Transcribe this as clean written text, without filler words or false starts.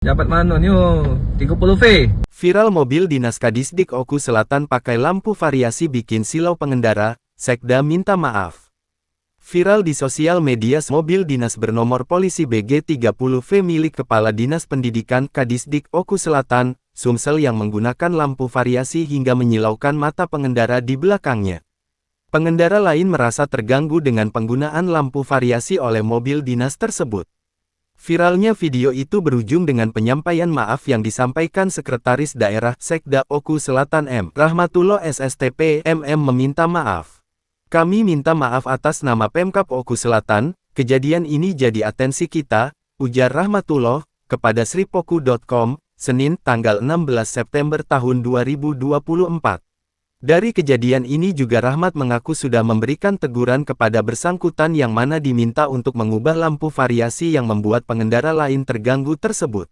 Dapat mana ni? 30V. Viral mobil dinas Kadisdik Oku Selatan pakai lampu variasi bikin silau pengendara, Sekda minta maaf. Viral di sosial media mobil dinas bernomor polisi BG30V milik Kepala Dinas Pendidikan Kadisdik Oku Selatan, Sumsel yang menggunakan lampu variasi hingga menyilaukan mata pengendara di belakangnya. Pengendara lain merasa terganggu dengan penggunaan lampu variasi oleh mobil dinas tersebut. Viralnya video itu berujung dengan penyampaian maaf yang disampaikan Sekretaris Daerah Sekda Oku Selatan M. Rahmatullah SSTP MM meminta maaf. Kami minta maaf atas nama Pemkab Oku Selatan, kejadian ini jadi atensi kita, ujar Rahmatullah, kepada sripoku.com, Senin tanggal 16 September tahun 2024. Dari kejadian ini juga Rahmat mengaku sudah memberikan teguran kepada bersangkutan yang mana diminta untuk mengubah lampu variasi yang membuat pengendara lain terganggu tersebut.